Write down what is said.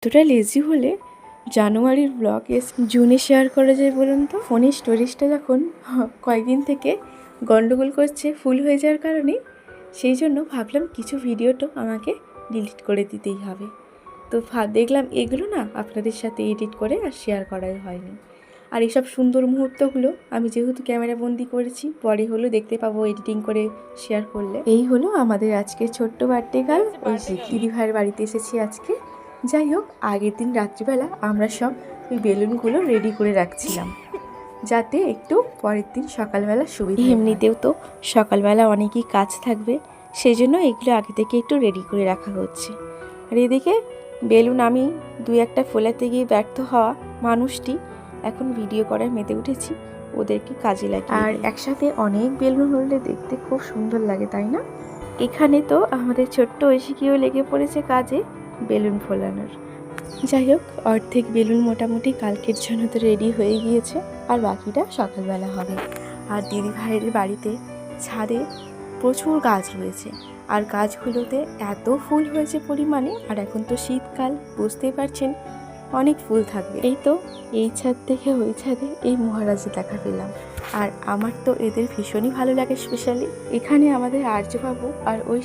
এতটা লেজি হলে জানুয়ারির ব্লগ জুনে শেয়ার করা যায় বলুন তো? ফোনের স্টোরেজটা যখন কয়েকদিন থেকে গন্ডগোল করছে ফুল হয়ে যাওয়ার কারণে, সেই জন্য ভাবলাম কিছু ভিডিওটা আমাকে ডিলিট করে দিতেই হবে। তো দেখলাম এগুলো না আপনাদের সাথে এডিট করে আর শেয়ার করাই হয়নি। আর এইসব সুন্দর মুহূর্তগুলো আমি যেহেতু ক্যামেরা বন্দি করেছি, পরে হলো দেখতে পাবো এডিটিং করে শেয়ার করলে। এই হলো আমাদের আজকে ছোট্ট বার্থডে গার্ল। ওই দিদি ভাইয়ের বাড়িতে এসেছি আজকে। যাই হোক, আগের দিন রাত্রিবেলা আমরা সব ওই বেলুনগুলো রেডি করে রাখছিলাম, যাতে একটু পরের দিন সকালবেলা সুবিধা। এমনিতেও তো সকালবেলা অনেকই কাজ থাকবে, সেই জন্য এগুলো আগে থেকে একটু রেডি করে রাখা হচ্ছে। আর এদিকে বেলুন আমি দুই একটা ফোলাতে গিয়ে ব্যর্থ হওয়া মানুষটি এখন ভিডিও করায় মেতে উঠেছি, ওদেরকে কাজে লাগে। আর একসাথে অনেক বেলুন হলে দেখতে খুব সুন্দর লাগে, তাই না? এখানে তো আমাদের ছোট্ট ঐশিকিও লেগে পড়েছে কাজে বেলুন ফোলানোর। যাই হোক, অর্ধেক বেলুন মোটামুটি কালকের জন্য তো রেডি হয়ে গিয়েছে, আর বাকিটা সকালবেলা হবে। আর দিদি ভাইয়ের বাড়িতে ছাদে প্রচুর গাছ রয়েছে, আর গাছগুলোতে এত ফুল হয়েছে পরিমাণে। আর এখন তো শীতকাল, বুঝতেই পারছেন অনেক ফুল থাকবে। এই তো এই ছাদ থেকে ওই ছাদে এই মহারাজে দেখা পেলাম। আর আমার তো এদের ভীষণই ভালো লাগে। স্পেশালি এখানে আমাদের আর্যবাবু আর ওই